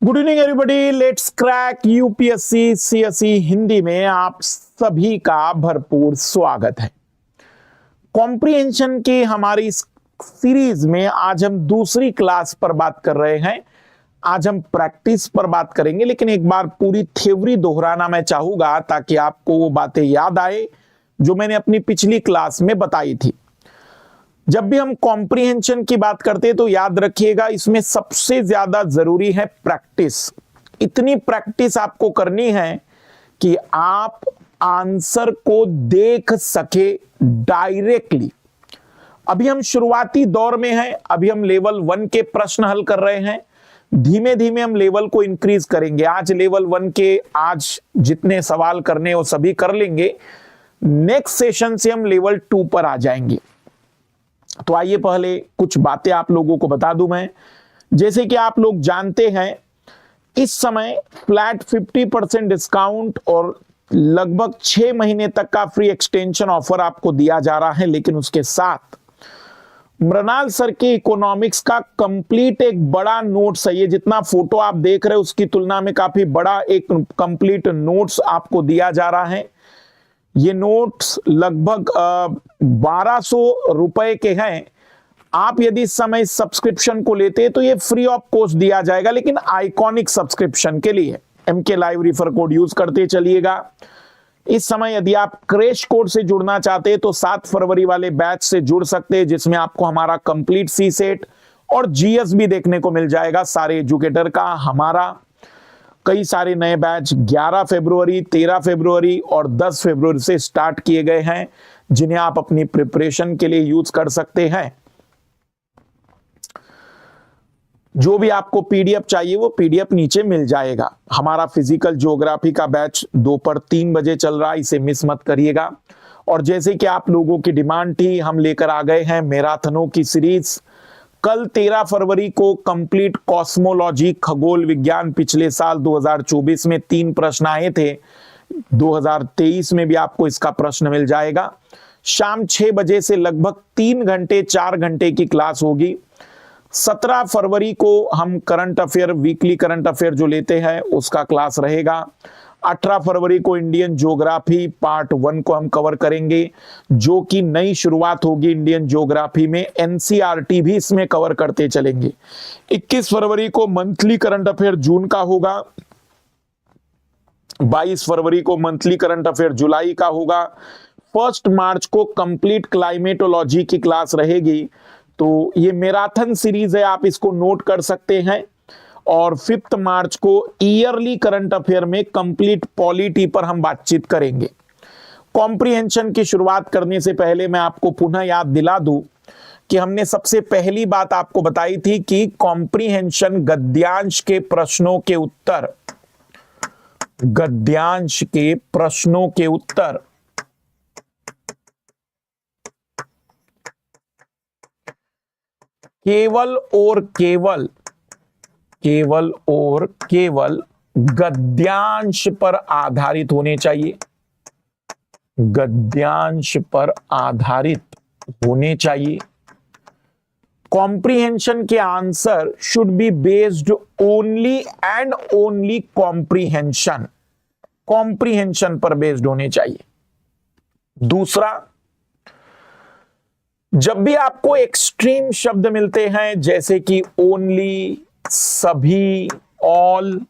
Good evening everybody, let's crack UPSC CSE Hindi में आप सभी का भरपूर स्वागत है। कॉम्प्रिहेंशन की हमारी सीरीज में आज हम दूसरी क्लास पर बात कर रहे हैं। आज हम प्रैक्टिस पर बात करेंगे, लेकिन एक बार पूरी थ्योरी दोहराना मैं चाहूंगा ताकि आपको वो बातें याद आए जो मैंने अपनी पिछली क्लास में बताई थी। जब भी हम कॉम्प्रिहेंशन की बात करते हैं तो याद रखिएगा, इसमें सबसे ज्यादा जरूरी है प्रैक्टिस। इतनी प्रैक्टिस आपको करनी है कि आप आंसर को देख सके डायरेक्टली। अभी हम शुरुआती दौर में हैं, अभी हम लेवल 1 के प्रश्न हल कर रहे हैं। धीमे धीमे हम लेवल को इंक्रीज करेंगे। आज लेवल 1 के आज जितने सवाल करने वो सभी कर लेंगे। नेक्स्ट सेशन से हम लेवल 2 पर आ जाएंगे। तो आइए पहले कुछ बातें आप लोगों को बता दूं मैं। जैसे कि आप लोग जानते हैं, इस समय फ्लैट 50% डिस्काउंट और लगभग 6 महीने तक का फ्री एक्सटेंशन ऑफर आपको दिया जा रहा है। लेकिन उसके साथ मृणाल सर के इकोनॉमिक्स का कंप्लीट एक बड़ा नोट्स है। ये जितना फोटो आप देख रहे हैं उसकी तुलना में काफी बड़ा एक कंप्लीट नोट्स आपको दिया जा रहा है। ये नोट्स लगभग 1200 रुपए के हैं। आप यदि इस समय सब्सक्रिप्शन को लेते हैं तो ये फ्री ऑफ कॉस्ट दिया जाएगा, लेकिन आइकॉनिक सब्सक्रिप्शन के लिए MK live refer code use करते चलिएगा। इस समय यदि आप क्रैश कोड से जुड़ना चाहते हैं तो 7 फरवरी वाले बैच से जुड़ सकते हैं, जिसमें आपको हमारा कंप्लीट सी सेट और GS भी देखने को मिल जाएगा सारे एजुकेटर का। हमारा कई सारे नए बैच 11 फरवरी, 13 फरवरी और 10 फरवरी से स्टार्ट किए गए हैं, जिन्हें आप अपनी प्रिपरेशन के लिए यूज कर सकते हैं। जो भी आपको PDF चाहिए वो PDF नीचे मिल जाएगा। हमारा फिजिकल ज्योग्राफी का बैच दोपहर 3 बजे चल रहा है, इसे मिस मत करिएगा। और जैसे कि आप लोगों की डिमांड थी, हम लेकर आ गए हैं मैराथनों की सीरीज। कल 13 फरवरी को कंप्लीट कॉस्मोलॉजी खगोल विज्ञान, पिछले साल 2024 में 3 प्रश्न आए थे, 2023 में भी आपको इसका प्रश्न मिल जाएगा। शाम 6 बजे से लगभग 3 घंटे 4 घंटे की क्लास होगी। 17 फरवरी को हम current affair, weekly current affair जो लेते हैं उसका क्लास रहेगा। 18 फरवरी को इंडियन ज्योग्राफी पार्ट 1 को हम कवर करेंगे, जो कि नई शुरुआत होगी इंडियन ज्योग्राफी में। NCERT भी इसमें कवर करते चलेंगे। 21 फरवरी को मंथली करंट अफेयर जून का होगा। 22 फरवरी को मंथली करंट अफेयर जुलाई का होगा। 1 मार्च को कंप्लीट क्लाइमेटोलॉजी की क्लास रहेगी। तो ये मैराथन सीरीज है, आप इसको नोट कर सकते हैं। और 5 मार्च को ईयरली करंट अफेयर में कंप्लीट पॉलिटी पर हम बातचीत करेंगे। कॉम्प्रिहेंशन की शुरुआत करने से पहले मैं आपको पुनः याद दिला दूं कि हमने सबसे पहली बात आपको बताई थी कि कॉम्प्रिहेंशन गद्यांश के प्रश्नों के उत्तर, गद्यांश के प्रश्नों के उत्तर केवल और केवल गद्यांश पर आधारित होने चाहिए। गद्यांश पर आधारित होने चाहिए। कॉम्प्रिहेंशन के answer should be based only and only comprehension, comprehension पर बेस्ड होने चाहिए। दूसरा, जब भी आपको एक्सट्रीम शब्द मिलते हैं जैसे कि ओनली, सभी, ऑल,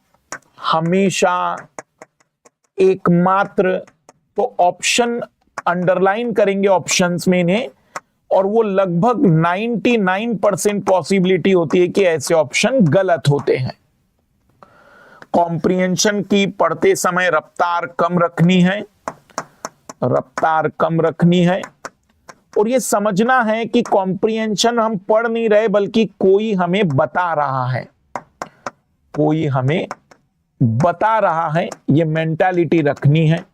हमेशा, एकमात्र, तो ऑप्शन अंडरलाइन करेंगे ऑप्शंस में इन्हें, और वो लगभग 99% पॉसिबिलिटी होती है कि ऐसे ऑप्शन गलत होते हैं। कॉम्प्रिहेंशन की पढ़ते समय रफ्तार कम रखनी है, रफ्तार कम रखनी है, और ये समझना है कि कॉम्प्रिहेंशन हम पढ़ नहीं रहे बल्कि कोई हमें बता रहा है, कोई हमें बता रहा है, ये मेंटालिटी रखनी है।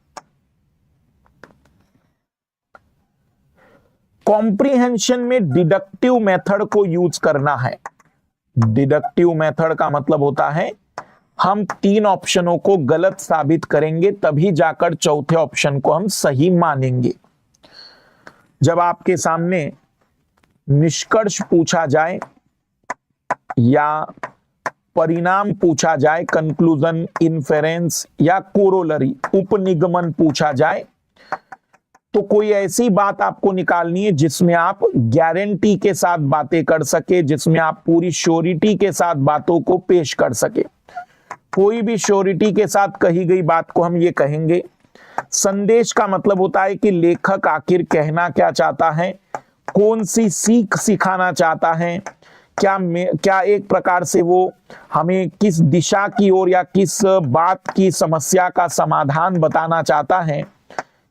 कॉम्प्रिहेंशन में डिडक्टिव मेथड को यूज करना है। डिडक्टिव मेथड का मतलब होता है हम 3 ऑप्शनों को गलत साबित करेंगे तभी जाकर चौथे ऑप्शन को हम सही मानेंगे। जब आपके सामने निष्कर्ष पूछा जाए या परिणाम पूछा जाए, कंक्लूजन, इन्फेरेंस या कोरोलरी, उपनिगमन पूछा जाए, तो कोई ऐसी बात आपको निकालनी है जिसमें आप गारंटी के साथ बातें कर सके, जिसमें आप पूरी श्योरिटी के साथ बातों को पेश कर सके। कोई भी श्योरिटी के साथ कही गई बात को हम ये कहेंगे। संदेश का मतलब होता है कि लेखक आखिर कहना क्या चाहता है, कौन सी सीख सिखाना चाहता है, क्या एक प्रकार से वो हमें किस दिशा की ओर या किस बात की समस्या का समाधान बताना चाहता है,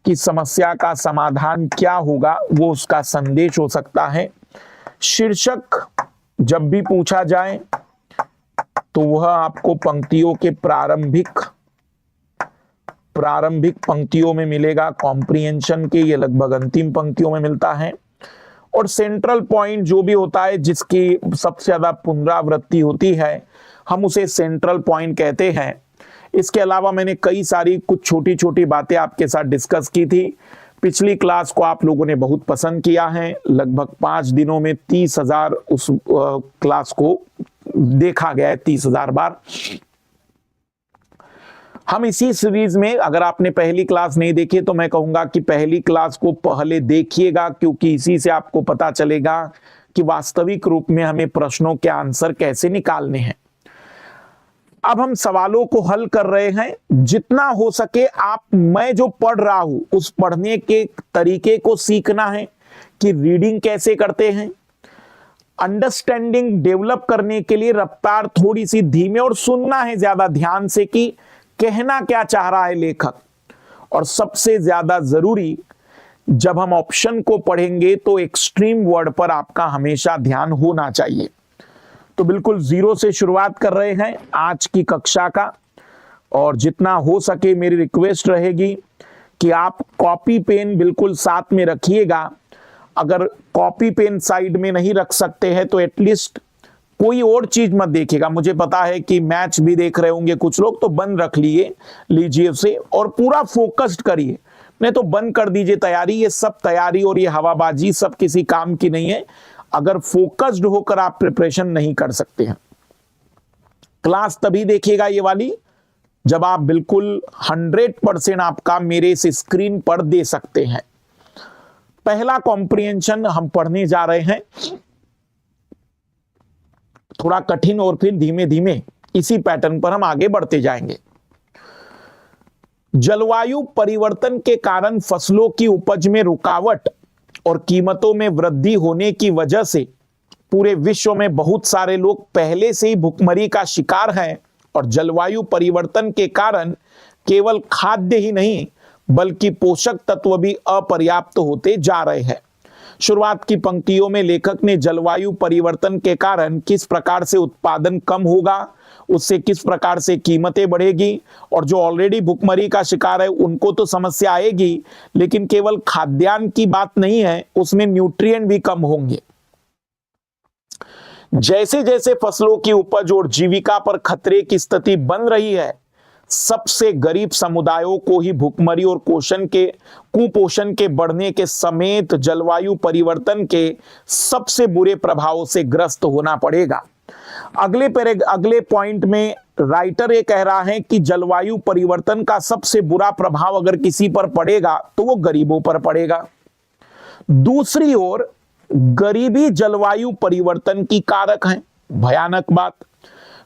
कि समस्या का समाधान क्या होगा, वो उसका संदेश हो सकता है। शीर्षक जब भी पूछा जाए तो वह आपको पंक्तियों के प्रारंभिक पंक्तियों में मिलेगा। कॉम्प्रिहेंशन के ये लगभग अंतिम पंक्तियों में मिलता है। और सेंट्रल पॉइंट जो भी होता है जिसकी सबसे ज्यादा पुनरावृत्ति होती है, हम उसे सेंट्रल पॉइंट कहते हैं। इसके अलावा मैंने कई सारी कुछ छोटी छोटी बातें आपके साथ डिस्कस की थी। पिछली क्लास को आप लोगों ने बहुत पसंद किया है। लगभग 5 दिनों में 30,000 उस क्लास को देखा गया है, 30,000 बार। हम इसी सीरीज में, अगर आपने पहली क्लास नहीं देखी तो मैं कहूंगा कि पहली क्लास को पहले देखिएगा, क्योंकि इसी से आपको पता चलेगा कि वास्तविक रूप में हमें प्रश्नों के आंसर कैसे निकालने हैं। अब हम सवालों को हल कर रहे हैं। जितना हो सके मैं जो पढ़ रहा हूं उस पढ़ने के तरीके को सीखना है कि रीडिंग कैसे करते हैं। अंडरस्टैंडिंग डेवलप करने के लिए रफ्तार थोड़ी सी धीमे और सुनना है ज्यादा ध्यान से कि कहना क्या चाह रहा है लेखक। और सबसे ज्यादा जरूरी, जब हम ऑप्शन को पढ़ेंगे तो एक्सट्रीम वर्ड पर आपका हमेशा ध्यान होना चाहिए। तो बिल्कुल 0 से शुरुआत कर रहे हैं आज की कक्षा का, और जितना हो सके मेरी रिक्वेस्ट रहेगी कि आप कॉपी पेन बिल्कुल साथ में रखिएगा। अगर कॉपी पेन साइड में नहीं रख सकते हैं तो एटलीस्ट कोई और चीज मत देखिएगा। मुझे पता है कि मैच भी देख रहे होंगे कुछ लोग, तो बंद रख लीजिए उसे और पूरा फोकस्ड करिए। नहीं तो बंद कर दीजिए तैयारी। ये सब तैयारी और ये हवाबाजी सब किसी काम की नहीं है अगर फोकस्ड होकर आप प्रिपरेशन नहीं कर सकते हैं। क्लास तभी देखिएगा ये वाली जब आप बिल्कुल 100% आपका मेरे इस स्क्रीन पर दे सकते हैं। पहला कॉम्प्रिहेंशन हम पढ़ने जा रहे हैं, थोड़ा कठिन और फिर धीमे धीमे इसी पैटर्न पर हम आगे बढ़ते जाएंगे। जलवायु परिवर्तन के कारण फसलों की उपज में रुकावट और कीमतों में वृद्धि होने की वजह से पूरे विश्व में बहुत सारे लोग पहले से ही भुखमरी का शिकार हैं। और जलवायु परिवर्तन के कारण केवल खाद्य ही नहीं बल्कि पोषक तत्व भी अपर्याप्त होते जा रहे हैं। शुरुआत की पंक्तियों में लेखक ने जलवायु परिवर्तन के कारण किस प्रकार से उत्पादन कम होगा, उससे किस प्रकार से कीमतें बढ़ेगी, और जो ऑलरेडी भुखमरी का शिकार है उनको तो समस्या आएगी, लेकिन केवल खाद्यान्न की बात नहीं है, उसमें न्यूट्रिएंट भी कम होंगे। जैसे जैसे फसलों की उपज और जीविका पर खतरे की स्थिति बन रही है, सबसे गरीब समुदायों को ही भुखमरी और कुपोषण के बढ़ने के समेत जलवायु परिवर्तन के सबसे बुरे प्रभावों से ग्रस्त होना पड़ेगा। अगले पॉइंट में राइटर ये कह रहा है कि जलवायु परिवर्तन का सबसे बुरा प्रभाव अगर किसी पर पड़ेगा तो वो गरीबों पर पड़ेगा। दूसरी ओर गरीबी जलवायु परिवर्तन की कारक है, भयानक बात।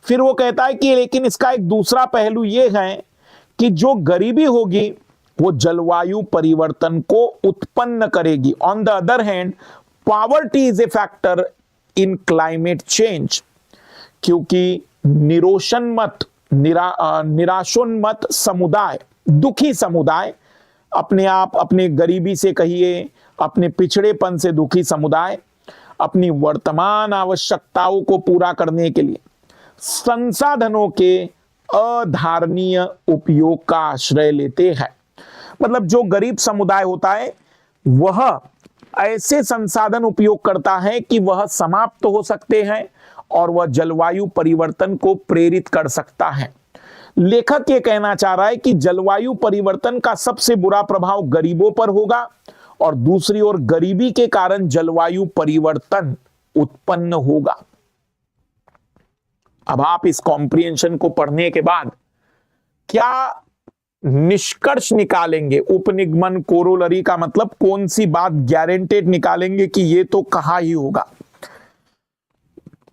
फिर वो कहता है कि लेकिन इसका एक दूसरा पहलू ये है कि जो गरीबी होगी वो जलवायु परिवर्तन को उत्पन्न करेगी। On the other hand poverty is a factor in climate change, क्योंकि निराशोन्मत समुदाय, दुखी समुदाय, अपने आप अपने गरीबी से कहिए, अपने पिछड़ेपन से दुखी समुदाय अपनी वर्तमान आवश्यकताओं को पूरा करने के लिए संसाधनों के अधारणीय उपयोग का आश्रय लेते हैं। मतलब जो गरीब समुदाय होता है वह ऐसे संसाधन उपयोग करता है कि वह समाप्त हो सकते हैं और वह जलवायु परिवर्तन को प्रेरित कर सकता है। लेखक ये कहना चाह रहा है कि जलवायु परिवर्तन का सबसे बुरा प्रभाव गरीबों पर होगा और दूसरी ओर गरीबी के कारण जलवायु परिवर्तन उत्पन्न होगा। अब आप इस कॉम्प्रिहेंशन को पढ़ने के बाद क्या निष्कर्ष निकालेंगे, उपनिगमन, कोरोलरी का मतलब कौन सी बात गारंटेड निकालेंगे कि ये तो कहा ही होगा।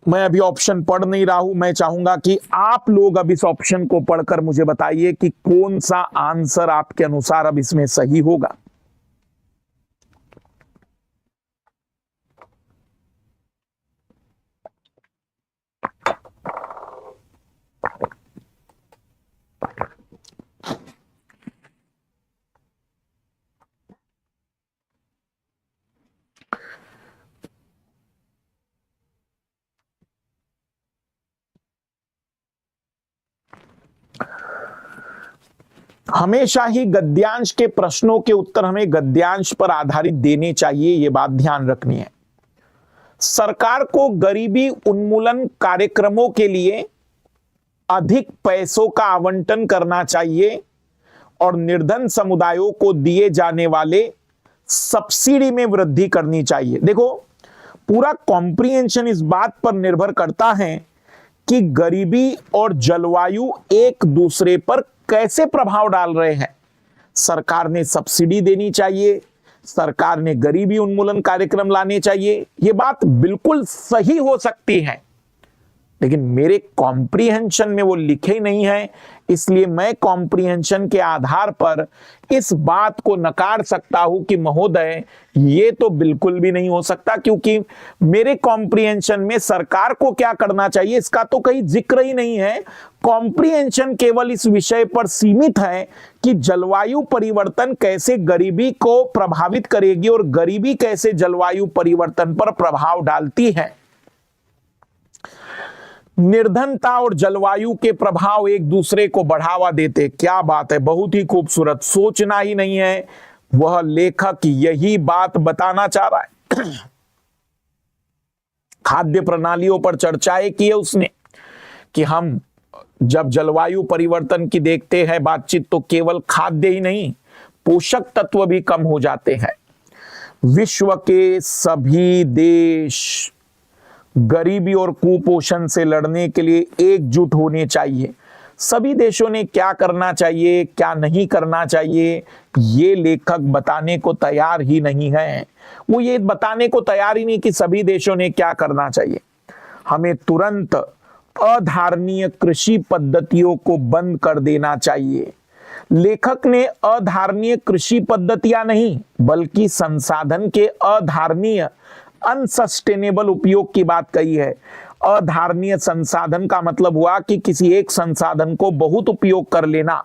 मैं अभी ऑप्शन पढ़ नहीं रहा हूं, मैं चाहूंगा कि आप लोग अब इस ऑप्शन को पढ़कर मुझे बताइए कि कौन सा आंसर आपके अनुसार अब इसमें सही होगा। हमेशा ही गद्यांश के प्रश्नों के उत्तर हमें गद्यांश पर आधारित देने चाहिए, यह बात ध्यान रखनी है। सरकार को गरीबी उन्मूलन कार्यक्रमों के लिए अधिक पैसों का आवंटन करना चाहिए और निर्धन समुदायों को दिए जाने वाले सब्सिडी में वृद्धि करनी चाहिए। देखो, पूरा कॉम्प्रिहेंशन इस बात पर निर्भर करता है कि गरीबी और जलवायु एक दूसरे पर कैसे प्रभाव डाल रहे हैं। सरकार ने सब्सिडी देनी चाहिए, सरकार ने गरीबी उन्मूलन कार्यक्रम लाने चाहिए, यह बात बिल्कुल सही हो सकती है, लेकिन मेरे कॉम्प्रिहेंशन में वो लिखे ही नहीं है, इसलिए मैं कॉम्प्रिहेंशन के आधार पर इस बात को नकार सकता हूं कि महोदय ये तो बिल्कुल भी नहीं हो सकता, क्योंकि मेरे कॉम्प्रिहेंशन में सरकार को क्या करना चाहिए इसका तो कहीं जिक्र ही नहीं है। कॉम्प्रिहेंशन केवल इस विषय पर सीमित है कि जलवायु परिवर्तन कैसे गरीबी को प्रभावित करेगी और गरीबी कैसे जलवायु परिवर्तन पर प्रभाव डालती है। निर्धनता और जलवायु के प्रभाव एक दूसरे को बढ़ावा देते, क्या बात है, बहुत ही खूबसूरत, सोचना ही नहीं है, वह लेखक यही बात बताना चाह रहा है। खाद्य प्रणालियों पर चर्चाएं की है उसने कि हम जब जलवायु परिवर्तन की देखते हैं बातचीत तो केवल खाद्य ही नहीं, पोषक तत्व भी कम हो जाते हैं। विश्व के सभी देश गरीबी और कुपोषण से लड़ने के लिए एकजुट होने चाहिए। सभी देशों ने क्या करना चाहिए, क्या नहीं करना चाहिए, ये लेखक बताने को तैयार ही नहीं है। वो ये बताने को तैयार ही नहीं कि सभी देशों ने क्या करना चाहिए। हमें तुरंत अधारणीय कृषि पद्धतियों को बंद कर देना चाहिए। लेखक ने अधारणीय कृषि पद्धतियां नहीं बल्कि संसाधन के अधारणीय अनसस्टेनेबल उपयोग की बात कही है। अधारणीय संसाधन का मतलब हुआ कि किसी एक संसाधन को बहुत उपयोग कर लेना,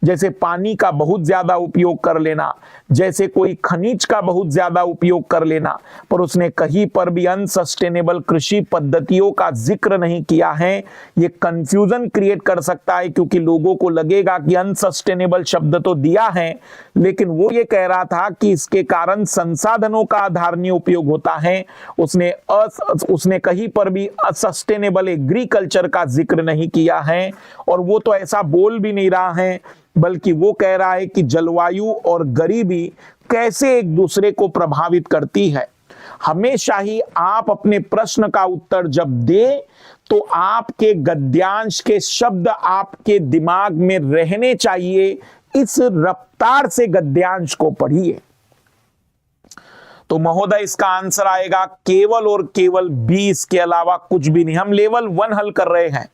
जैसे पानी का बहुत ज्यादा उपयोग कर लेना, जैसे कोई खनिज का बहुत ज्यादा उपयोग कर लेना, पर उसने कहीं पर भी अनसस्टेनेबल कृषि पद्धतियों का जिक्र नहीं किया है। ये कंफ्यूजन क्रिएट कर सकता है क्योंकि लोगों को लगेगा कि अनसस्टेनेबल शब्द तो दिया है, लेकिन वो ये कह रहा था कि इसके कारण संसाधनों का अधारणीय उपयोग होता है। उसने कहीं पर भी असस्टेनेबल एग्रीकल्चर का जिक्र नहीं किया है और वो तो ऐसा बोल भी नहीं रहा है, बल्कि वो कह रहा है कि जलवायु और गरीबी कैसे एक दूसरे को प्रभावित करती है। हमेशा ही आप अपने प्रश्न का उत्तर जब दे तो आपके गद्यांश के शब्द आपके दिमाग में रहने चाहिए। इस रफ्तार से गद्यांश को पढ़िए। तो महोदय इसका आंसर आएगा केवल और केवल 20 के अलावा कुछ भी नहीं। हम लेवल 1 हल कर रहे हैं।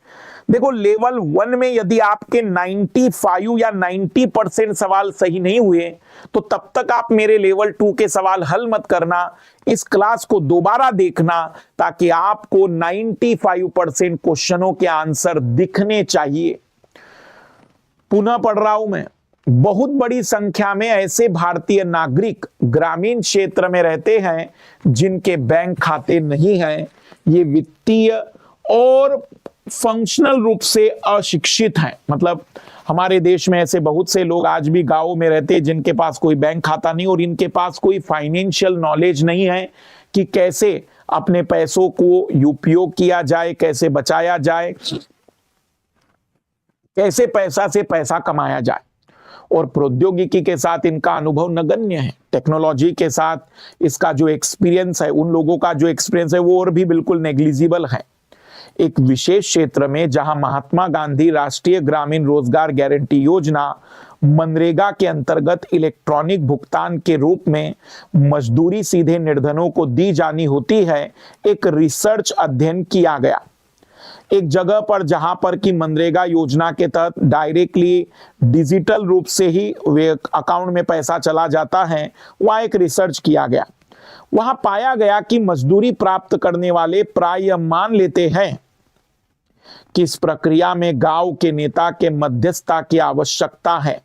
देखो लेवल 1 में यदि आपके 95 या 90% सवाल सही नहीं हुए तो तब तक आप मेरे लेवल 2 के सवाल हल मत करना, इस क्लास को दोबारा देखना ताकि आपको 95% क्वेश्चनों के आंसर दिखने चाहिए। पुनः पढ़ रहा हूं मैं, बहुत बड़ी संख्या में ऐसे भारतीय नागरिक ग्रामीण क्षेत्र में रहते हैं जिनके बैंक खाते नहीं हैं। ये वित्तीय और फंक्शनल रूप से अशिक्षित हैं। मतलब हमारे देश में ऐसे बहुत से लोग आज भी गांवों में रहते हैं जिनके पास कोई बैंक खाता नहीं और इनके पास कोई फाइनेंशियल नॉलेज नहीं है कि कैसे अपने पैसों को उपयोग किया जाए, कैसे बचाया जाए, कैसे पैसा से पैसा कमाया जाए। और प्रौद्योगिकी के साथ इनका अनुभव नगण्य है। टेक्नोलॉजी के साथ इसका जो एक्सपीरियंस है, उन लोगों का जो एक्सपीरियंस है वो और भी बिल्कुल नेग्लिजिबल है। एक विशेष क्षेत्र में जहां महात्मा गांधी राष्ट्रीय ग्रामीण रोजगार गारंटी योजना मनरेगा के अंतर्गत इलेक्ट्रॉनिक भुगतान के रूप में मजदूरी सीधे निर्धनों को दी जानी होती है, एक रिसर्च अध्ययन किया गया। एक जगह पर जहां पर कि मनरेगा योजना के तहत डायरेक्टली डिजिटल रूप से ही वे अकाउंट में पैसा चला जाता है, वहां एक रिसर्च किया गया। वहां पाया गया कि मजदूरी प्राप्त करने वाले प्राय मान लेते हैं कि इस प्रक्रिया में गांव के नेता के मध्यस्थता की आवश्यकता है।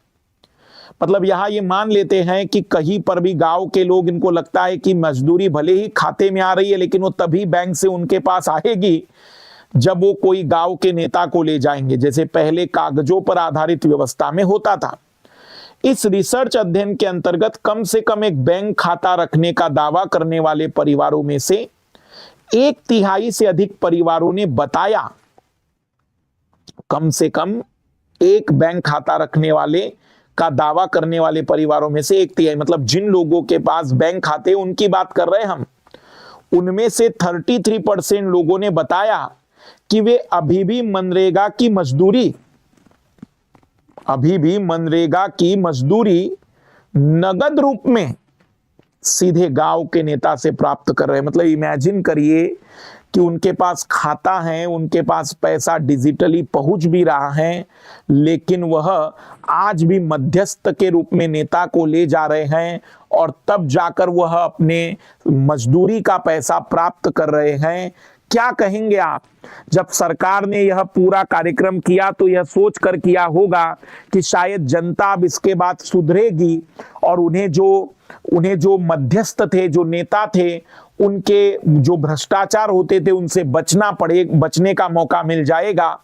मतलब यहां ये मान लेते हैं कि कहीं पर भी गांव के लोग, इनको लगता है कि मजदूरी भले ही खाते में आ रही है लेकिन वो तभी बैंक से उनके पास आएगी जब वो कोई गांव के नेता को ले जाएंगे, जैसे पहले कागजों पर आधारित व्यवस्था में होता था। इस रिसर्च अध्ययन के अंतर्गत कम से कम एक बैंक खाता रखने का दावा करने वाले परिवारों में से 1/3 से अधिक परिवारों ने बताया, कम से कम एक बैंक खाता रखने वाले का दावा करने वाले परिवारों में से 1/3, मतलब जिन लोगों के पास बैंक खाते उनकी बात कर रहे हैं हम, उनमें से 33% लोगों ने बताया कि वे अभी भी मनरेगा की मजदूरी नगद रूप में सीधे गांव के नेता से प्राप्त कर रहे हैं। मतलब इमेजिन करिए कि उनके पास खाता है, उनके पास पैसा डिजिटली पहुंच भी रहा है, लेकिन वह आज भी मध्यस्थ के रूप में नेता को ले जा रहे हैं और तब जाकर वह अपने मजदूरी का पैसा प्राप्त कर रहे हैं। क्या कहेंगे आप? जब सरकार ने यह पूरा कार्यक्रम किया तो यह सोच कर किया होगा कि शायद जनता अब इसके बाद सुधरेगी और उन्हें जो मध्यस्थ थे, जो नेता थे, उनके जो भ्रष्टाचार होते थे उनसे बचने का मौका मिल जाएगा।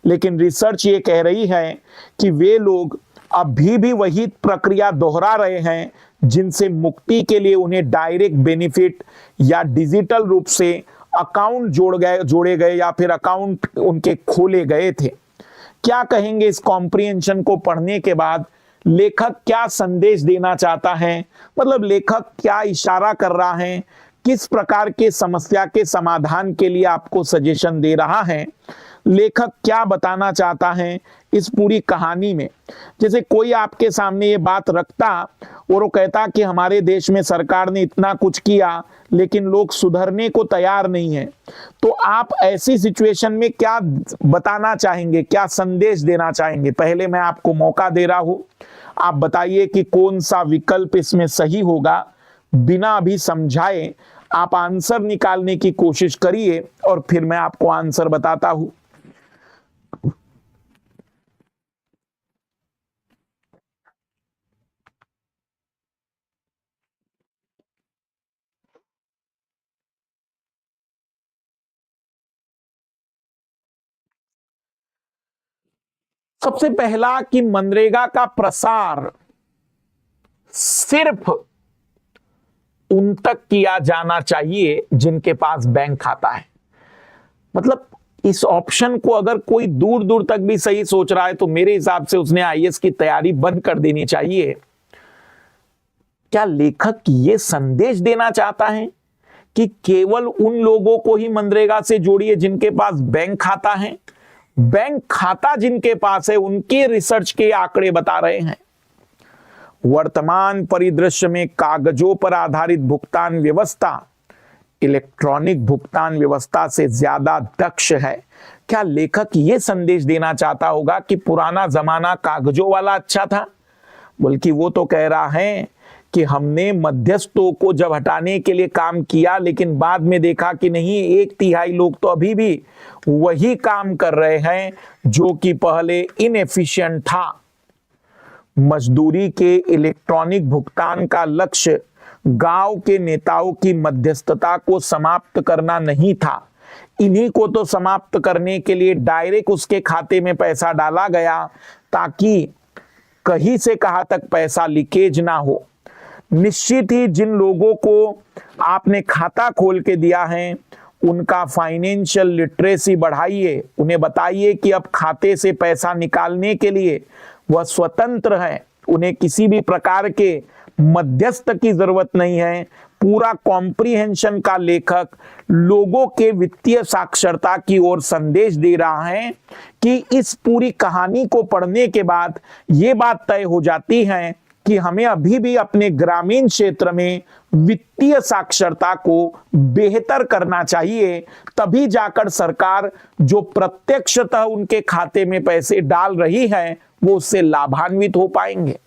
लेकिन रिसर्च ये कह रही है कि वे लोग अभी भी वही प्रक्रिया दोहरा रहे हैं जिनसे मुक्ति के लिए उन्हें डायरेक्ट बेनिफिट या डिजिटल रूप से अकाउंट जोड़े गए या फिर अकाउंट उनके खोले गए थे। क्या कहेंगे इस कॉम्प्रिहेंशन को पढ़ने के बाद? लेखक क्या संदेश देना चाहता है? मतलब लेखक क्या इशारा कर रहा है, किस प्रकार के समस्या के समाधान के लिए आपको सजेशन दे रहा है, लेखक क्या बताना चाहता है इस पूरी कहानी में। जैसे कोई आपके सामने ये बात रखता और वो कहता कि हमारे देश में सरकार ने इतना कुछ किया लेकिन लोग सुधरने को तैयार नहीं है, तो आप ऐसी सिचुएशन में क्या बताना चाहेंगे, क्या संदेश देना चाहेंगे? पहले मैं आपको मौका दे रहा हूं, आप बताइए कि कौन सा विकल्प इसमें सही होगा। बिना अभी समझाए आप आंसर निकालने की कोशिश करिए और फिर मैं आपको आंसर बताता हूं। सबसे पहला कि मनरेगा का प्रसार सिर्फ उन तक किया जाना चाहिए जिनके पास बैंक खाता है। मतलब इस ऑप्शन को अगर कोई दूर दूर तक भी सही सोच रहा है तो मेरे हिसाब से उसने आईएएस की तैयारी बंद कर देनी चाहिए। क्या लेखक ये संदेश देना चाहता है कि केवल उन लोगों को ही मनरेगा से जोड़िए जिनके पास बैंक खाता है? बैंक खाता जिनके पास है उनके रिसर्च के आंकड़े बता रहे हैं वर्तमान परिदृश्य में कागजों पर आधारित भुगतान व्यवस्था इलेक्ट्रॉनिक भुगतान व्यवस्था से ज्यादा दक्ष है। क्या लेखक ये संदेश देना चाहता होगा कि पुराना जमाना कागजों वाला अच्छा था? बल्कि वो तो कह रहा है कि हमने मध्यस्थों को जब हटाने के लिए काम किया, लेकिन बाद में देखा कि नहीं, 1/3 लोग तो अभी भी वही काम कर रहे हैं जो कि पहले इनएफिशिएंट था। मजदूरी के इलेक्ट्रॉनिक भुगतान का लक्ष्य गांव के नेताओं की मध्यस्थता को समाप्त करना नहीं था। इन्हीं को तो समाप्त करने के लिए डायरेक्ट उसके खाते में पैसा डाला गया ताकि कहीं से कहां तक पैसा लीकेज ना हो। निश्चित ही जिन लोगों को आपने खाता खोल के दिया है उनका फाइनेंशियल लिटरेसी बढ़ाइए, उन्हें बताइए कि अब खाते से पैसा निकालने के लिए वह स्वतंत्र है, उन्हें किसी भी प्रकार के मध्यस्थ की जरूरत नहीं है। पूरा कॉम्प्रिहेंशन का लेखक लोगों के वित्तीय साक्षरता की ओर संदेश दे रहा है कि इस पूरी कहानी को पढ़ने के बाद यह बात तय हो जाती है कि हमें अभी भी अपने ग्रामीण क्षेत्र में वित्तीय साक्षरता को बेहतर करना चाहिए। तभी जाकर सरकार जो प्रत्यक्षतः उनके खाते में पैसे डाल रही है वो उससे लाभान्वित हो पाएंगे।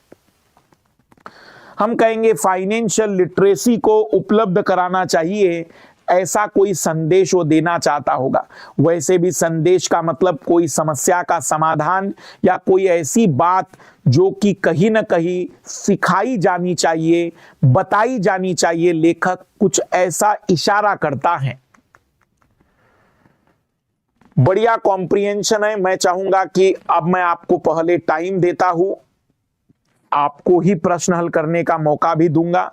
हम कहेंगे फाइनेंशियल लिटरेसी को उपलब्ध कराना चाहिए, ऐसा कोई संदेश वो देना चाहता होगा। वैसे भी संदेश का मतलब कोई समस्या का समाधान या कोई ऐसी बात जो कि कहीं ना कहीं सिखाई जानी चाहिए, बताई जानी चाहिए, लेखक कुछ ऐसा इशारा करता है। बढ़िया कॉम्प्रिहेंशन है। मैं चाहूंगा कि अब मैं आपको पहले टाइम देता हूं, आपको ही प्रश्न हल करने का मौका भी दूंगा।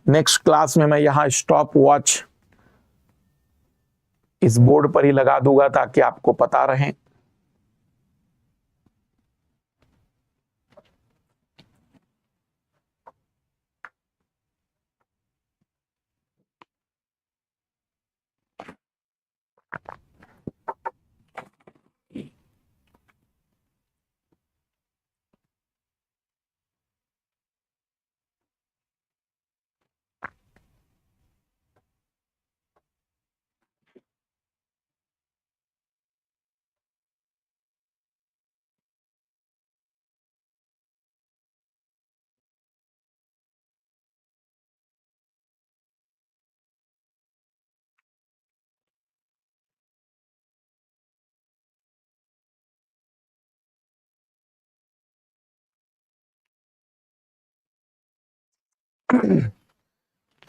नेक्स्ट क्लास में मैं यहां स्टॉप वॉच इस बोर्ड पर ही लगा दूंगा ताकि आपको पता रहे।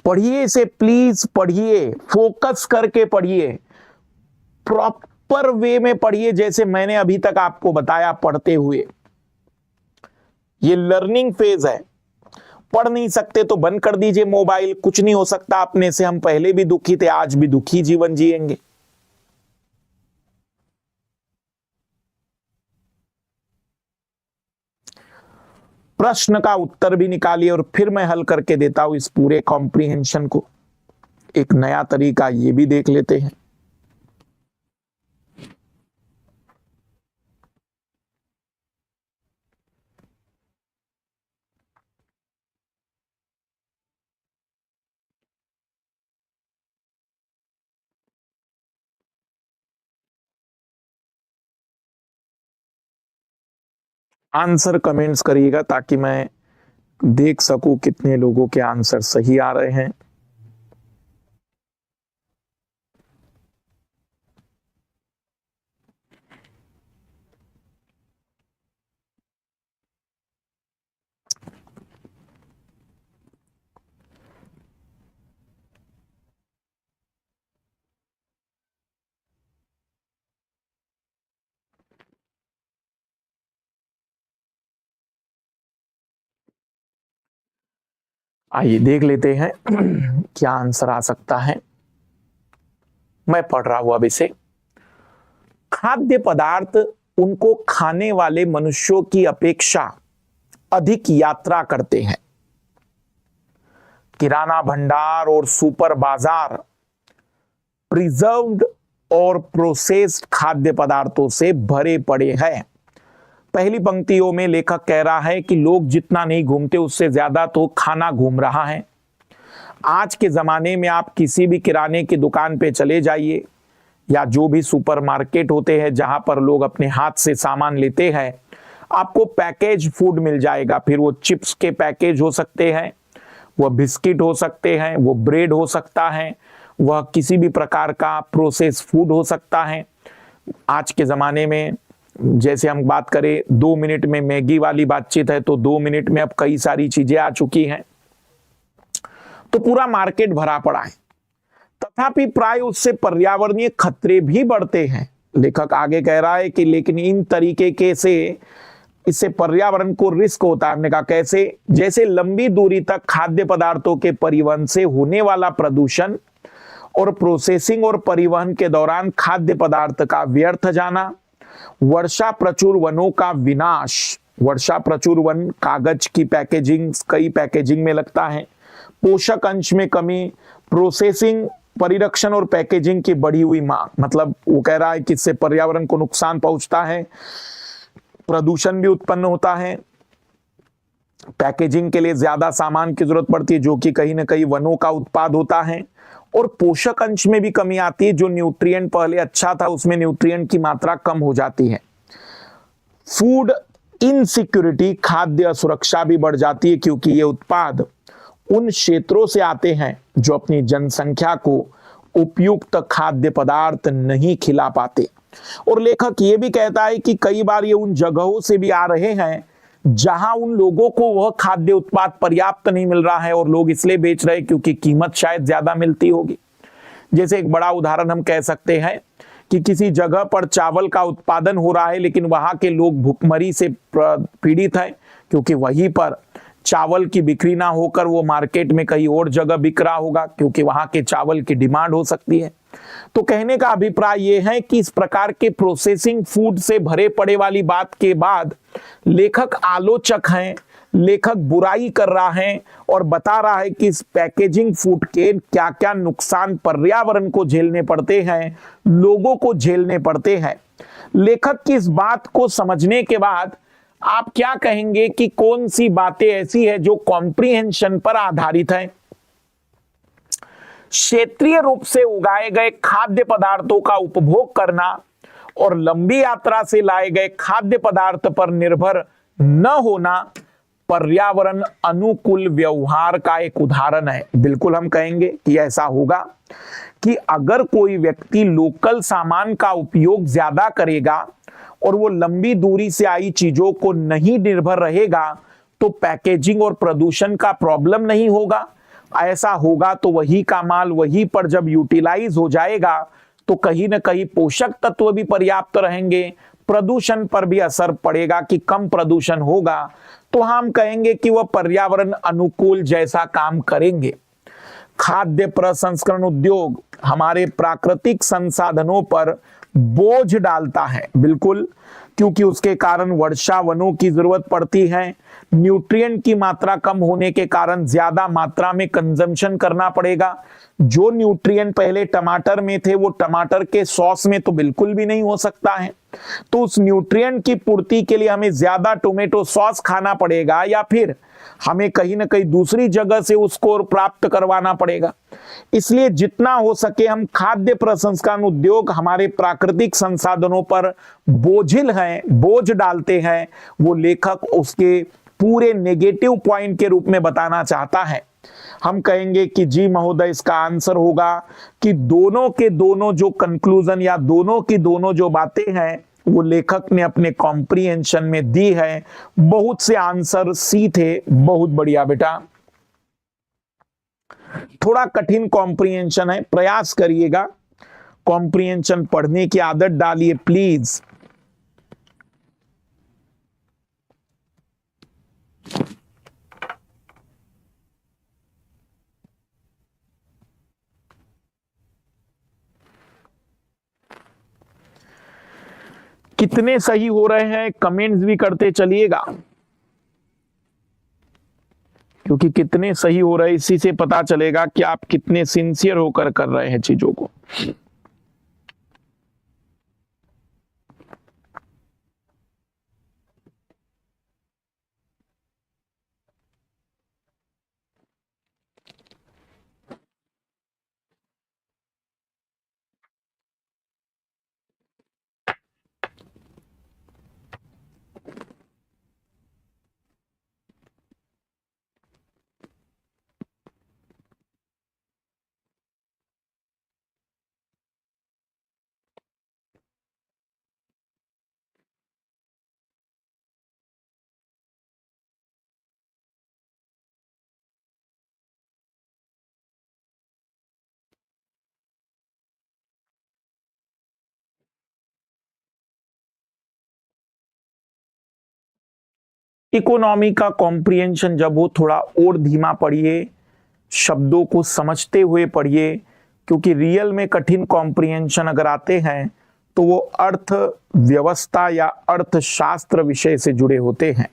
पढ़िए इसे, प्लीज पढ़िए, फोकस करके पढ़िए, प्रॉपर वे में पढ़िए जैसे मैंने अभी तक आपको बताया पढ़ते हुए। ये लर्निंग फेज है। पढ़ नहीं सकते तो बंद कर दीजिए मोबाइल, कुछ नहीं हो सकता अपने से। हम पहले भी दुखी थे, आज भी दुखी जीवन जिएंगे। प्रश्न का उत्तर भी निकालिए और फिर मैं हल करके देता हूं इस पूरे कॉम्प्रिहेंशन को। एक नया तरीका ये भी देख लेते हैं। आंसर कमेंट्स करिएगा ताकि मैं देख सकूं कितने लोगों के आंसर सही आ रहे हैं। आइए देख लेते हैं क्या आंसर आ सकता है। मैं पढ़ रहा हूं अब इसे। खाद्य पदार्थ उनको खाने वाले मनुष्यों की अपेक्षा अधिक यात्रा करते हैं। किराना भंडार और सुपर बाजार प्रिजर्व्ड और प्रोसेस्ड खाद्य पदार्थों से भरे पड़े हैं। पहली पंक्तियों में लेखक कह रहा है कि लोग जितना नहीं घूमते उससे ज्यादा तो खाना घूम रहा है। आज के जमाने में आप किसी भी किराने की दुकान पे चले जाइए या जो भी सुपरमार्केट होते हैं जहां पर लोग अपने हाथ से सामान लेते हैं, आपको पैकेज फूड मिल जाएगा। फिर वो चिप्स के पैकेज हो सकते हैं, वह बिस्किट हो सकते हैं, वो ब्रेड हो सकता है, वह किसी भी प्रकार का प्रोसेस फूड हो सकता है। आज के ज़माने में जैसे हम बात करें 2 मिनट में मैगी वाली बातचीत है, तो 2 मिनट में अब कई सारी चीजें आ चुकी हैं, तो पूरा मार्केट भरा पड़ा है। तथापि प्राय उससे पर्यावरणीय खतरे भी बढ़ते हैं। लेखक आगे कह रहा है कि लेकिन इन तरीके के से इससे पर्यावरण को रिस्क होता है। हमने कहा कैसे? जैसे लंबी दूरी तक खाद्य पदार्थों के परिवहन से होने वाला प्रदूषण और प्रोसेसिंग और परिवहन के दौरान खाद्य पदार्थ का व्यर्थ जाना, वर्षा प्रचुर वनों का विनाश, वर्षा प्रचुर वन कागज की पैकेजिंग, कई पैकेजिंग में लगता है, पोषक अंश में कमी, प्रोसेसिंग, परिरक्षण और पैकेजिंग की बढ़ी हुई मांग। मतलब वो कह रहा है कि इससे पर्यावरण को नुकसान पहुंचता है, प्रदूषण भी उत्पन्न होता है, पैकेजिंग के लिए ज्यादा सामान की जरूरत पड़ती है जो कि कहीं ना कहीं वनों का उत्पाद होता है, और पोषक अंश में भी कमी आती है। जो न्यूट्रिएंट पहले अच्छा था उसमें न्यूट्रिएंट की मात्रा कम हो जाती है। फूड इनसिक्योरिटी, खाद्य असुरक्षा भी बढ़ जाती है क्योंकि ये उत्पाद उन क्षेत्रों से आते हैं जो अपनी जनसंख्या को उपयुक्त खाद्य पदार्थ नहीं खिला पाते। और लेखक ये भी कहता है कि कई बार ये उन जगहों से भी आ रहे हैं जहां उन लोगों को वह खाद्य उत्पाद पर्याप्त नहीं मिल रहा है और लोग इसलिए बेच रहे हैं क्योंकि कीमत शायद ज्यादा मिलती होगी। जैसे एक बड़ा उदाहरण हम कह सकते हैं कि किसी जगह पर चावल का उत्पादन हो रहा है लेकिन वहां के लोग भुखमरी से पीड़ित हैं क्योंकि वहीं पर चावल की बिक्री ना होकर वो मार्केट में कहीं और जगह बिक रहा होगा क्योंकि वहां के चावल की डिमांड हो सकती है। तो कहने का अभिप्राय यह है कि इस प्रकार के प्रोसेसिंग फूड से भरे पड़े वाली बात के बाद लेखक आलोचक हैं, लेखक बुराई कर रहा है और बता रहा है कि इस पैकेजिंग फूड के क्या क्या नुकसान पर्यावरण को झेलने पड़ते हैं, लोगों को झेलने पड़ते हैं। लेखक की इस बात को समझने के बाद आप क्या कहेंगे कि कौन सी बातें ऐसी है जो कॉम्प्रिहेंशन पर आधारित है? क्षेत्रीय रूप से उगाए गए खाद्य पदार्थों का उपभोग करना और लंबी यात्रा से लाए गए खाद्य पदार्थ पर निर्भर न होना पर्यावरण अनुकूल व्यवहार का एक उदाहरण है। बिल्कुल हम कहेंगे कि ऐसा होगा कि अगर कोई व्यक्ति लोकल सामान का उपयोग ज्यादा करेगा और वो लंबी दूरी से आई चीजों को नहीं निर्भर रहेगा तो पैकेजिंग और प्रदूषण का प्रॉब्लम नहीं होगा। ऐसा होगा तो वही का माल वही पर जब यूटिलाइज हो जाएगा तो कहीं ना कहीं पोषक तत्व भी पर्याप्त रहेंगे, प्रदूषण पर भी असर पड़ेगा कि कम प्रदूषण होगा, तो हम कहेंगे कि वह पर्यावरण अनुकूल जैसा काम करेंगे। खाद्य प्रसंस्करण उद्योग हमारे प्राकृतिक संसाधनों पर बोझ डालता है, बिल्कुल, क्योंकि उसके कारण वर्षा वनों की जरूरत पड़ती है, न्यूट्रिएंट की मात्रा कम होने के कारण ज्यादा मात्रा में कंजम्पशन करना पड़ेगा। जो न्यूट्रिएंट पहले टमाटर में थे वो टमाटर के सॉस में तो बिल्कुल भी नहीं हो सकता है, तो उस न्यूट्रिएंट की पूर्ति के लिए हमें ज्यादा टोमेटो सॉस खाना पड़ेगा या फिर हमें कहीं ना कहीं दूसरी जगह से उसको प्राप्त करवाना पड़ेगा। इसलिए जितना हो सके हम खाद्य प्रसंस्करण उद्योग हमारे प्राकृतिक संसाधनों पर बोझिल हैं, बोझ डालते हैं, वो लेखक उसके पूरे नेगेटिव पॉइंट के रूप में बताना चाहता है। हम कहेंगे कि जी महोदय, इसका आंसर होगा कि दोनों के दोनों जो कंक्लूजन या दोनों की दोनों जो बातें हैं वो लेखक ने अपने कॉम्प्रिहेंशन में दी है। बहुत से आंसर सी थे। बहुत बढ़िया बेटा, थोड़ा कठिन कॉम्प्रिहेंशन है, प्रयास करिएगा, कॉम्प्रिहेंशन पढ़ने की आदत डालिए प्लीज। कितने सही हो रहे हैं कमेंट्स भी करते चलिएगा, क्योंकि कितने सही हो रहे हैं इसी से पता चलेगा कि आप कितने सिंसियर होकर कर रहे हैं चीजों को। इकोनॉमी का कॉम्प्रिहेंशन जब हो थोड़ा और धीमा पढ़िए, शब्दों को समझते हुए पढ़िए, क्योंकि रियल में कठिन कॉम्प्रिहेंशन अगर आते हैं तो वो अर्थ व्यवस्था या अर्थशास्त्र विषय से जुड़े होते हैं।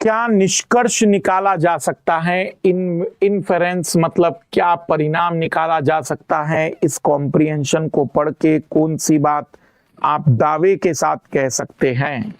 क्या निष्कर्ष निकाला जा सकता है, इनफेरेंस मतलब क्या परिणाम निकाला जा सकता है इस कॉम्प्रिहेंशन को पढ़ के? कौन सी बात आप दावे के साथ कह सकते हैं?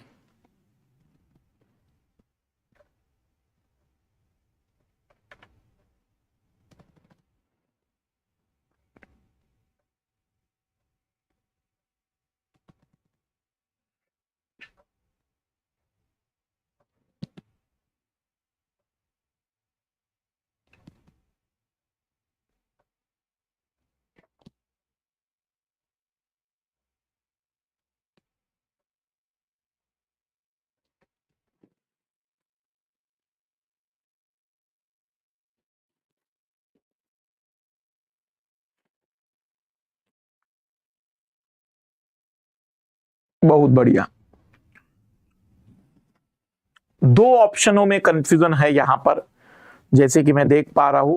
बहुत बढ़िया। दो ऑप्शनों में कंफ्यूजन है यहां पर, जैसे कि मैं देख पा रहा हूं,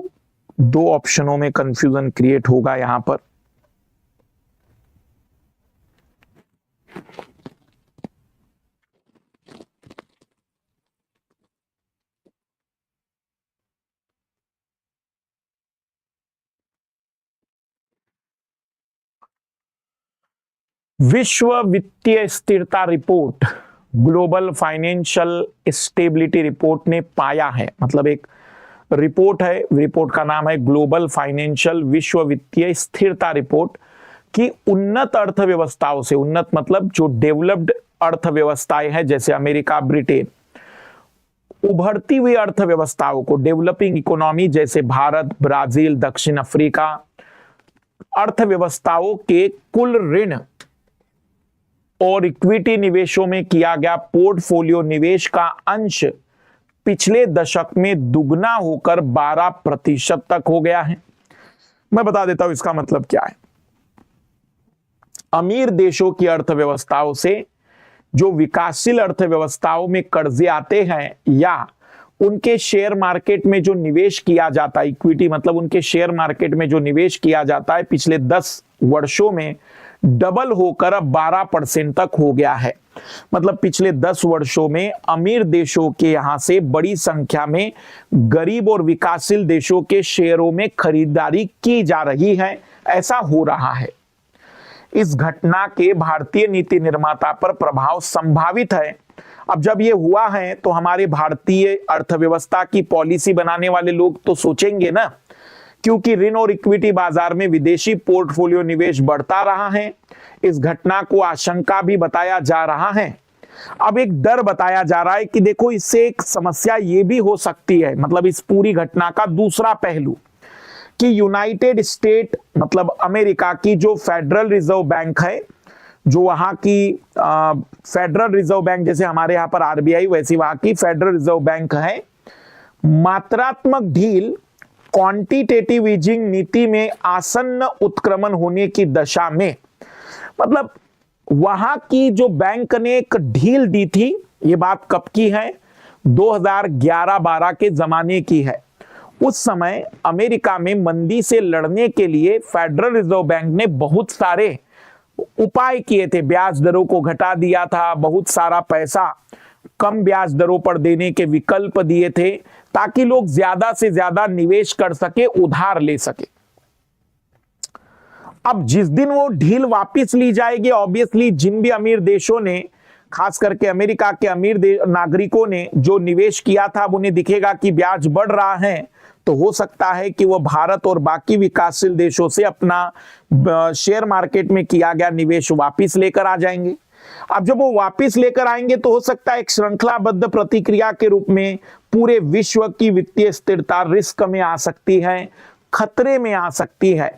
दो ऑप्शनों में कंफ्यूजन क्रिएट होगा यहां पर। विश्व वित्तीय स्थिरता report, global financial stability report ने पाया है, मतलब एक रिपोर्ट है, रिपोर्ट का नाम है ग्लोबल फाइनेंशियल विश्व वित्तीय स्थिरता रिपोर्ट, कि उन्नत अर्थव्यवस्थाओं से, उन्नत मतलब जो डेवलप्ड अर्थव्यवस्थाएं हैं जैसे अमेरिका, ब्रिटेन, उभरती हुई अर्थव्यवस्थाओं को, डेवलपिंग इकोनॉमी जैसे भारत, ब्राजील, दक्षिण अफ्रीका, अर्थव्यवस्थाओं के कुल ऋण और इक्विटी निवेशों में किया गया पोर्टफोलियो निवेश का अंश पिछले दशक में दुगना होकर 12% तक हो गया है। मैं बता देता हूं इसका मतलब क्या है। अमीर देशों की अर्थव्यवस्थाओं से जो विकासशील अर्थव्यवस्थाओं में कर्जे आते हैं या उनके शेयर मार्केट में जो निवेश किया जाता है, इक्विटी मतलब उनके शेयर मार्केट में जो निवेश किया जाता है, पिछले 10 वर्षों में डबल होकर अब 12% तक हो गया है। मतलब पिछले 10 वर्षों में अमीर देशों के यहां से बड़ी संख्या में गरीब और विकासशील देशों के शेयरों में खरीदारी की जा रही है, ऐसा हो रहा है। इस घटना के भारतीय नीति निर्माता पर प्रभाव संभावित है। अब जब ये हुआ है तो हमारे भारतीय अर्थव्यवस्था की पॉलिसी बनाने वाले लोग तो सोचेंगे ना, क्योंकि ऋण और इक्विटी बाजार में विदेशी पोर्टफोलियो निवेश बढ़ता रहा है। इस घटना को आशंका भी बताया जा रहा है। अब एक डर बताया जा रहा है कि देखो इससे एक समस्या ये भी हो सकती है, मतलब इस पूरी घटना का दूसरा पहलू, कि यूनाइटेड स्टेट मतलब अमेरिका की जो फेडरल रिजर्व बैंक है, जो वहां की फेडरल रिजर्व बैंक, जैसे हमारे यहां पर आरबीआई, वैसी वहां की फेडरल रिजर्व बैंक है, मात्रात्मक ढील क्वांटिटेटिव ईजिंग नीति में आसन्न उत्क्रमण होने की दशा में, मतलब वहां की जो बैंक ने एक ढील दी थी, ये बात कब की है, 2011-12 के जमाने की है। उस समय अमेरिका में मंदी से लड़ने के लिए फेडरल रिजर्व बैंक ने बहुत सारे उपाय किए थे, ब्याज दरों को घटा दिया था, बहुत सारा पैसा कम ब्याज दरों पर देने के विकल्प दिए थे, ताकि लोग ज्यादा से ज्यादा निवेश कर सके, उधार ले सके। अब जिस दिन वो ढील वापस ली जाएगी, ऑब्वियसली जिन भी अमीर देशों ने खास करके अमेरिका के अमीर नागरिकों ने जो निवेश किया था, अब उन्हें दिखेगा कि ब्याज बढ़ रहा है, तो हो सकता है कि वह भारत और बाकी विकासशील देशों से अपना शेयर मार्केट में किया गया निवेश वापस लेकर आ जाएंगे। अब जब वो वापस लेकर आएंगे तो हो सकता है एक श्रृंखलाबद्ध प्रतिक्रिया के रूप में पूरे विश्व की वित्तीय स्थिरता रिस्क में आ सकती है, खतरे में आ सकती है।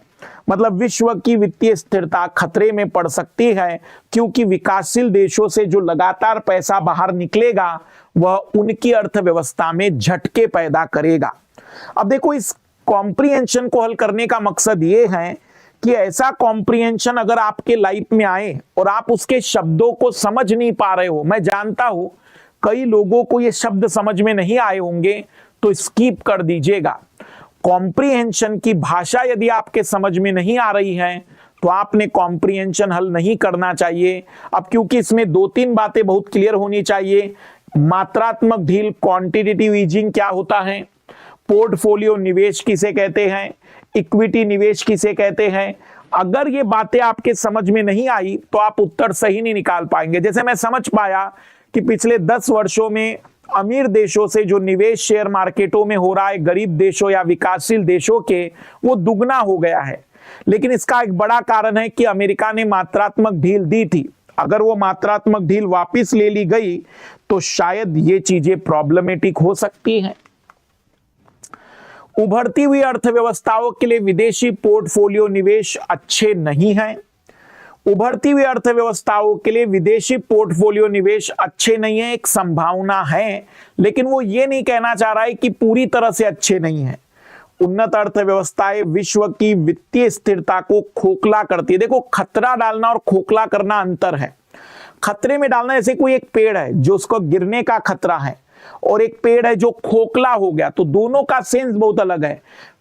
मतलब विश्व की वित्तीय स्थिरता खतरे में पड़ सकती है, क्योंकि विकासशील देशों से जो लगातार पैसा बाहर निकलेगा वह उनकी अर्थव्यवस्था में झटके पैदा करेगा। अब देखो, इस कॉम्प्रिहेंशन को हल करने का मकसद ये है कि ऐसा कॉम्प्रिहेंशन अगर आपके लाइफ में आए और आप उसके शब्दों को समझ नहीं पा रहे हो, मैं जानता हूं कई लोगों को ये शब्द समझ में नहीं आए होंगे, तो स्किप कर दीजिएगा। कॉम्प्रिहेंशन की भाषा यदि आपके समझ में नहीं आ रही है तो आपने कॉम्प्रिहेंशन हल नहीं करना चाहिए। अब क्योंकि इसमें 2-3 बातें बहुत क्लियर होनी चाहिए। मात्रात्मक ढील, क्वांटिटेटिव ईजिंग क्या होता है, पोर्टफोलियो निवेश किसे कहते हैं, इक्विटी निवेश किसे कहते हैं, अगर ये बातें आपके समझ में नहीं आई तो आप उत्तर सही नहीं निकाल पाएंगे। जैसे मैं समझ पाया कि पिछले 10 वर्षों में अमीर देशों से जो निवेश शेयर मार्केटों में हो रहा है, गरीब देशों या विकासशील देशों के, वो दुगना हो गया है। लेकिन इसका एक बड़ा कारण है कि अमेरिका ने मात्रात्मक ढील दी थी। अगर वो मात्रात्मक ढील वापस ले ली गई तो शायद ये चीजें प्रॉब्लमेटिक हो सकती हैं। उभरती हुई अर्थव्यवस्थाओं के लिए विदेशी पोर्टफोलियो निवेश अच्छे नहीं हैं। उभरती हुई अर्थव्यवस्थाओं के लिए विदेशी पोर्टफोलियो निवेश अच्छे नहीं है, एक संभावना है, लेकिन वो ये नहीं कहना चाह रहा है कि पूरी तरह से अच्छे नहीं है। उन्नत अर्थव्यवस्थाएं विश्व की वित्तीय स्थिरता को खोखला करती है। देखो, खतरा डालना और खोखला करना अंतर है। खतरे में डालना, जैसे कोई एक पेड़ है जो उसको गिरने का खतरा है, और एक पेड़ है जो खोखला हो गया, तो दोनों का सेंस बहुत अलग है।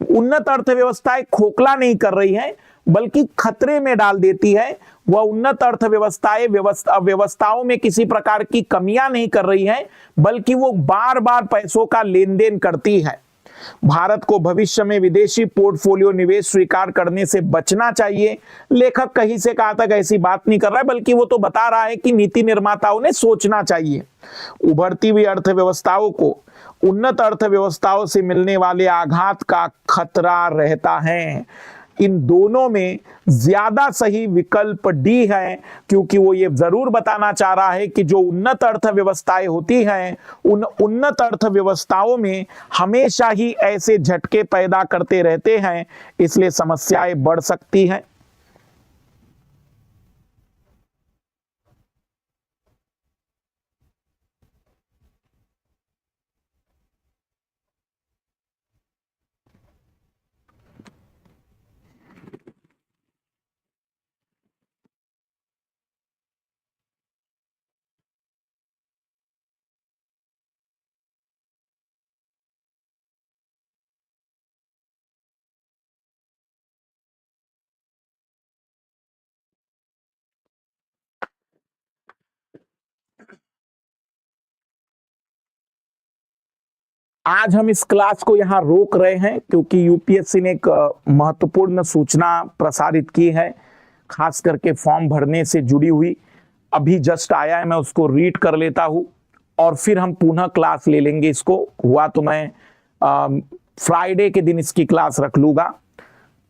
उन्नत अर्थव्यवस्थाएं खोखला नहीं कर रही है, बल्कि खतरे में डाल देती है। वह उन्नत अर्थव्यवस्थाएं व्यवस्थाओं में किसी प्रकार की कमियां नहीं कर रही है, बल्कि वो बार बार पैसों का लेन देन करती है। भारत को भविष्य में विदेशी पोर्टफोलियो निवेश स्वीकार करने से बचना चाहिए। लेखक कहीं से कहा तक ऐसी बात नहीं कर रहा है, बल्कि वो तो बता रहा है कि नीति निर्माताओं ने सोचना चाहिए। उभरती हुई अर्थव्यवस्थाओं को उन्नत अर्थव्यवस्थाओं से मिलने वाले आघात का खतरा रहता है। इन दोनों में ज्यादा सही विकल्प डी है, क्योंकि वो ये जरूर बताना चाह रहा है कि जो उन्नत अर्थव्यवस्थाएं होती हैं, उन उन्नत अर्थव्यवस्थाओं में हमेशा ही ऐसे झटके पैदा करते रहते हैं, इसलिए समस्याएं बढ़ सकती हैं। आज हम इस क्लास को यहां रोक रहे हैं क्योंकि यूपीएससी ने एक महत्वपूर्ण सूचना प्रसारित की है, खास करके फॉर्म भरने से जुड़ी हुई। अभी जस्ट आया है, मैं उसको रीड कर लेता हूं और फिर हम पुनः क्लास ले लेंगे। इसको हुआ तो मैं फ्राइडे के दिन इसकी क्लास रख लूंगा।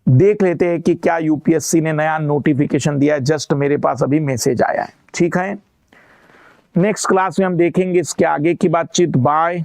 देख लेते हैं कि क्या यूपीएससी ने नया नोटिफिकेशन दिया है। जस्ट मेरे पास अभी मैसेज आया है। ठीक है, नेक्स्ट क्लास में हम देखेंगे इसके आगे की बातचीत। बाय।